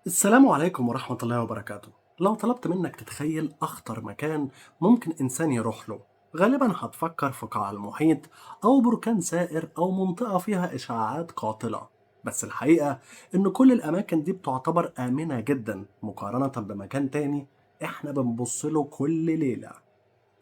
السلام عليكم ورحمة الله وبركاته. لو طلبت منك تتخيل أخطر مكان ممكن إنسان يروح له، غالبا هتفكر في قاع المحيط أو بركان سائر أو منطقة فيها إشعاعات قاتلة. بس الحقيقة إن كل الأماكن دي بتعتبر آمنة جدا مقارنة بمكان تاني إحنا بنبص له كل ليلة: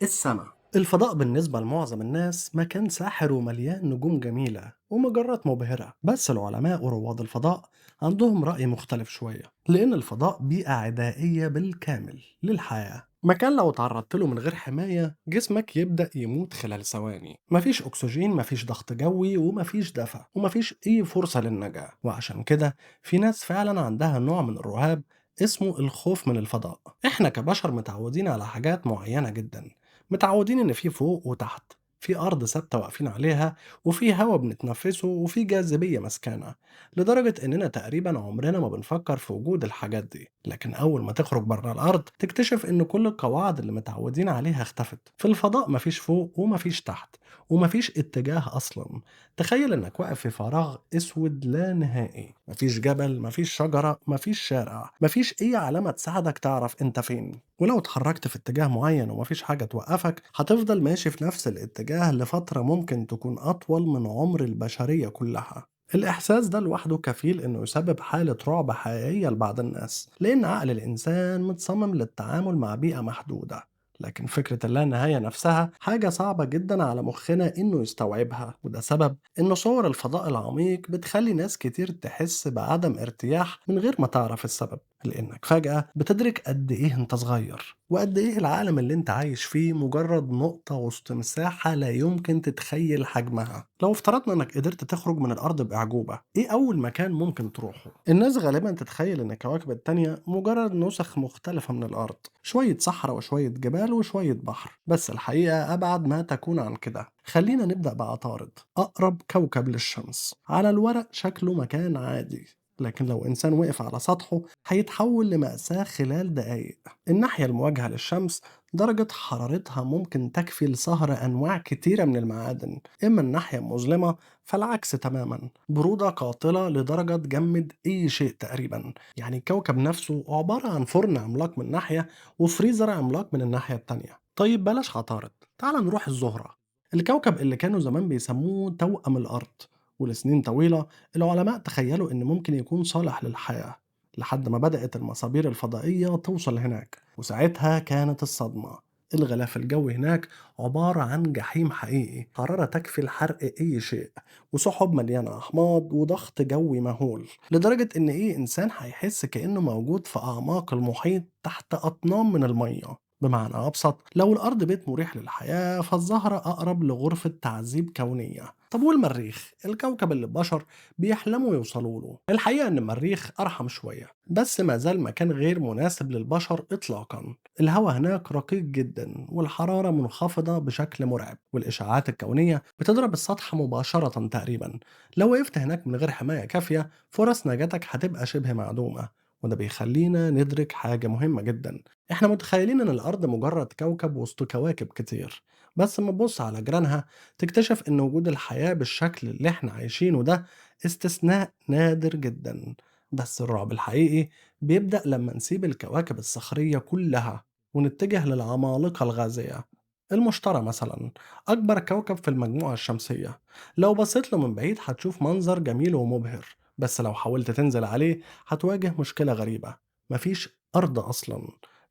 السماء. الفضاء بالنسبة لمعظم الناس مكان ساحر ومليان نجوم جميلة ومجرات مبهرة، بس العلماء ورواد الفضاء عندهم رأي مختلف شوية، لأن الفضاء بيئة عدائية بالكامل للحياة. مكان لو تعرضت له من غير حماية جسمك يبدأ يموت خلال ثواني، مفيش أكسجين، مفيش ضغط جوي، ومفيش دفع، ومفيش أي فرصة للنجاة. وعشان كده في ناس فعلا عندها نوع من الرهاب اسمه الخوف من الفضاء. احنا كبشر متعودين على حاجات معينة جدا، متعودين إن في فوق وتحت، في أرض ثابتة واقفين عليها، وفي هوا بنتنفسه، وفي جاذبية مسكانة، لدرجة إننا تقريبا عمرنا ما بنفكر في وجود الحاجات دي. لكن أول ما تخرج بره الأرض تكتشف إن كل القواعد اللي متعودين عليها اختفت. في الفضاء مفيش فوق ومفيش تحت، ومفيش اتجاه أصلا. تخيل إنك واقف في فراغ أسود لا نهائي، مفيش جبل، مفيش شجرة، مفيش شارع، مفيش أي علامة تساعدك تعرف أنت فين. ولو اتحركت في اتجاه معين ومفيش حاجة توقفك هتفضل ماشي في نفس الاتجاه لفترة ممكن تكون أطول من عمر البشرية كلها. الإحساس ده لوحده كفيل إنه يسبب حالة رعب حقيقية لبعض الناس، لأن عقل الإنسان متصمم للتعامل مع بيئة محدودة. لكن فكرة اللانهاية نفسها حاجة صعبة جدا على مخنا إنه يستوعبها، وده سبب إن صور الفضاء العميق بتخلي ناس كتير تحس بعدم ارتياح من غير ما تعرف السبب، لأنك فجأة بتدرك قد إيه أنت صغير، وقد إيه العالم اللي أنت عايش فيه مجرد نقطة وسط مساحة لا يمكن تتخيل حجمها. لو افترضنا إنك قدرت تخرج من الأرض بأعجوبة، إيه أول مكان ممكن تروحه؟ الناس غالبا تتخيل إن الكواكب التانية مجرد نسخ مختلفة من الأرض، شوية صحراء وشوية جبال وشوية بحر، بس الحقيقة أبعد ما تكون عن كده. خلينا نبدأ بعطارد، أقرب كوكب للشمس. على الورق شكله مكان عادي، لكن لو إنسان وقف على سطحه هيتحول لمأساة خلال دقايق. الناحية المواجهة للشمس درجة حرارتها ممكن تكفي لصهر أنواع كتيرة من المعادن، إما الناحية المظلمة فالعكس تماما، برودة قاتلة لدرجة تجمد أي شيء تقريبا. يعني الكوكب نفسه عبارة عن فرن عملاق من ناحية وفريزر عملاق من الناحية التانية. طيب بلاش عطارد، تعال نروح الزهرة، الكوكب اللي كانوا زمان بيسموه توأم الأرض. ولسنين طويلة العلماء تخيلوا إن ممكن يكون صالح للحياة، لحد ما بدأت المصابير الفضائية توصل هناك، وساعتها كانت الصدمة. الغلاف الجوي هناك عبارة عن جحيم حقيقي، حرارة تكفي لحرق أي شيء، وسحب مليانة أحماض، وضغط جوي مهول، لدرجة إن أي إنسان هيحس كأنه موجود في أعماق المحيط تحت أطنان من المية. بمعنى أبسط، لو الأرض بيت مريح للحياة فالزهرة أقرب لغرفة تعذيب كونية. طب والمريخ، الكوكب اللي البشر بيحلموا يوصلوا له؟ الحقيقة إن المريخ أرحم شوية، بس ما زال مكان غير مناسب للبشر إطلاقا. الهواء هناك رقيق جدا، والحرارة منخفضة بشكل مرعب، والإشعاعات الكونية بتضرب السطح مباشرة تقريبا. لو وقفت هناك من غير حماية كافية فرص نجاتك هتبقى شبه معدومة. وده بيخلينا ندرك حاجة مهمة جدا: احنا متخيلين ان الارض مجرد كوكب وسط كواكب كتير، بس لما تبص على جيرانها تكتشف ان وجود الحياة بالشكل اللي احنا عايشينه ده استثناء نادر جدا. بس الرعب الحقيقي بيبدأ لما نسيب الكواكب الصخرية كلها ونتجه للعمالقة الغازية. المشتري مثلا أكبر كوكب في المجموعة الشمسية، لو بصيت له من بعيد هتشوف منظر جميل ومبهر، بس لو حاولت تنزل عليه هتواجه مشكلة غريبة: مفيش أرض أصلا.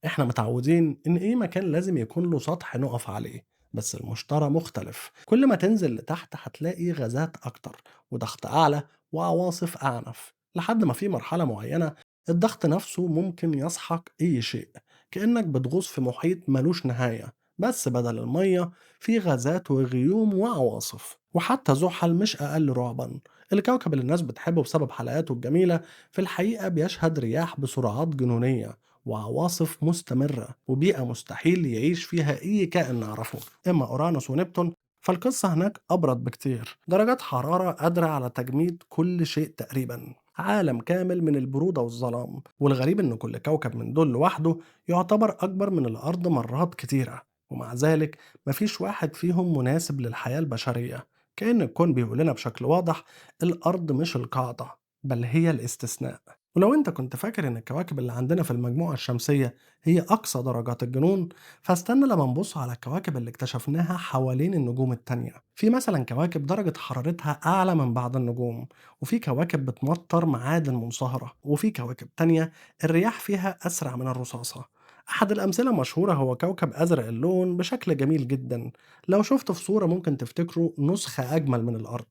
إحنا متعودين إن أي مكان لازم يكون له سطح نقف عليه، بس المشتري مختلف. كل ما تنزل لتحت هتلاقي غازات أكتر، وضغط أعلى، وعواصف أعنف، لحد ما في مرحلة معينة الضغط نفسه ممكن يسحق أي شيء، كأنك بتغوص في محيط ملوش نهاية، بس بدل المية في غازات وغيوم وعواصف. وحتى زحل مش أقل رعبا، الكوكب اللي الناس بتحبه بسبب حلقاته الجميلة، في الحقيقة بيشهد رياح بسرعات جنونية وعواصف مستمرة، وبيئة مستحيل يعيش فيها أي كائن نعرفه. إما أورانوس ونبتون فالقصة هناك أبرد بكتير، درجات حرارة قادرة على تجميد كل شيء تقريبا، عالم كامل من البرودة والظلام. والغريب إن كل كوكب من دول لوحده يعتبر أكبر من الأرض مرات كتيرة، ومع ذلك مفيش واحد فيهم مناسب للحياة البشرية. كأن الكون بيقول لنا بشكل واضح: الأرض مش القاعدة، بل هي الاستثناء. ولو انت كنت فاكر ان الكواكب اللي عندنا في المجموعة الشمسية هي اقصى درجات الجنون، فاستنى لما نبص على الكواكب اللي اكتشفناها حوالين النجوم التانية. في مثلا كواكب درجة حرارتها اعلى من بعض النجوم، وفي كواكب بتمطر معادن منصهرة، وفي كواكب تانية الرياح فيها اسرع من الرصاصة. احد الامثلة المشهورة هو كوكب ازرق اللون بشكل جميل جدا، لو شفته في صورة ممكن تفتكره نسخة اجمل من الارض.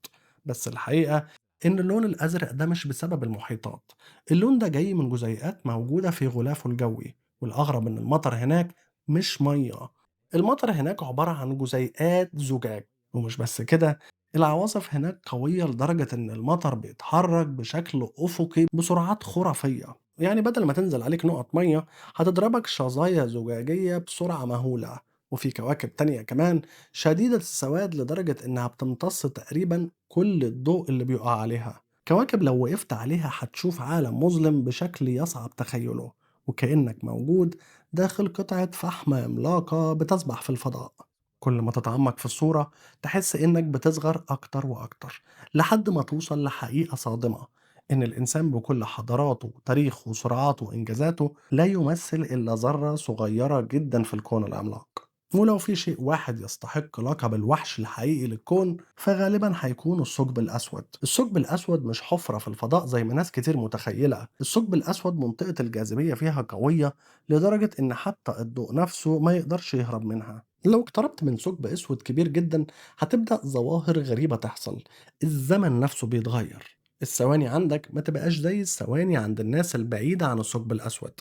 بس الحقيقة إن اللون الأزرق ده مش بسبب المحيطات، اللون ده جاي من جزيئات موجودة في غلافه الجوي. والأغرب إن المطر هناك مش مية، المطر هناك عبارة عن جزيئات زجاج. ومش بس كده، العواصف هناك قوية لدرجة إن المطر بيتحرك بشكل أفقي بسرعات خرافية، يعني بدل ما تنزل عليك نقط مية هتضربك شظايا زجاجية بسرعة مهولة. وفي كواكب تانية كمان شديدة السواد لدرجة إنها بتمتص تقريبا كل الضوء اللي بيقع عليها. كواكب لو وقفت عليها هتشوف عالم مظلم بشكل يصعب تخيله، وكأنك موجود داخل قطعة فحم عملاقة بتسبح في الفضاء. كل ما تتعمق في الصورة تحس إنك بتصغر أكتر وأكتر، لحد ما توصل لحقيقة صادمة: إن الإنسان بكل حضاراته تاريخه وسرعاته وإنجازاته لا يمثل إلا ذرة صغيرة جدا في الكون العملاق. ولو في شيء واحد يستحق لقب الوحش الحقيقي للكون فغالبا هيكون الثقب الأسود. الثقب الأسود مش حفرة في الفضاء زي ما ناس كتير متخيلة، الثقب الأسود منطقة الجاذبية فيها قوية لدرجة إن حتى الضوء نفسه ما يقدرش يهرب منها. لو اقتربت من ثقب أسود كبير جدا هتبدأ ظواهر غريبة تحصل. الزمن نفسه بيتغير، الثواني عندك ما تبقاش زي الثواني عند الناس البعيدة عن الثقب الأسود.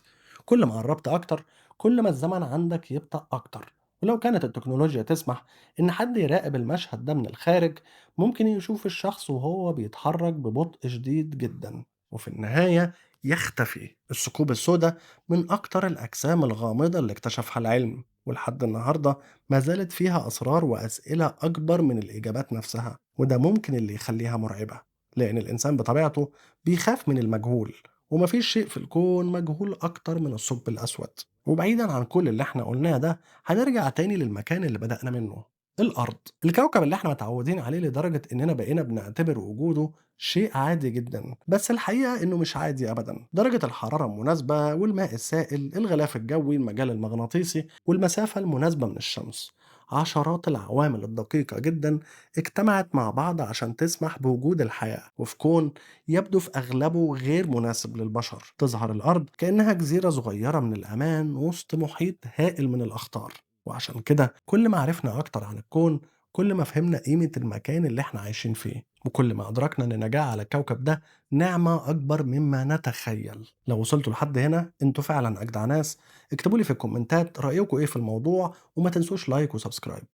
كل ما قربت أكتر كل ما الزمن عندك يبطأ أكتر. ولو كانت التكنولوجيا تسمح إن حد يراقب المشهد ده من الخارج، ممكن يشوف الشخص وهو بيتحرك ببطء شديد جدا، وفي النهاية يختفي. الثقوب السوداء من أكتر الأجسام الغامضة اللي اكتشفها العلم، ولحد النهاردة ما زالت فيها أسرار وأسئلة أكبر من الإجابات نفسها. وده ممكن اللي يخليها مرعبة، لأن الإنسان بطبيعته بيخاف من المجهول، ومفيش شيء في الكون مجهول أكتر من الثقب الأسود. وبعيدا عن كل اللي احنا قلناه ده، هنرجع تاني للمكان اللي بدأنا منه: الأرض، الكوكب اللي احنا متعودين عليه لدرجة إننا بقينا بنعتبر وجوده شيء عادي جدا. بس الحقيقة إنه مش عادي أبدا. درجة الحرارة المناسبة والماء السائل، الغلاف الجوي، المجال المغناطيسي، والمسافة المناسبة من الشمس، عشرات العوامل الدقيقة جدا اجتمعت مع بعض عشان تسمح بوجود الحياة. وفي كون يبدو في أغلبه غير مناسب للبشر، تظهر الأرض كأنها جزيرة صغيرة من الأمان وسط محيط هائل من الأخطار. وعشان كده كل ما عرفنا أكتر عن الكون كل ما فهمنا قيمة المكان اللي احنا عايشين فيه، وكل ما أدركنا إن النجاة على الكوكب ده نعمة أكبر مما نتخيل. لو وصلتوا لحد هنا انتوا فعلا أجدع ناس. اكتبوا لي في الكومنتات رأيكم إيه في الموضوع، وما تنسوش لايك وسبسكرايب.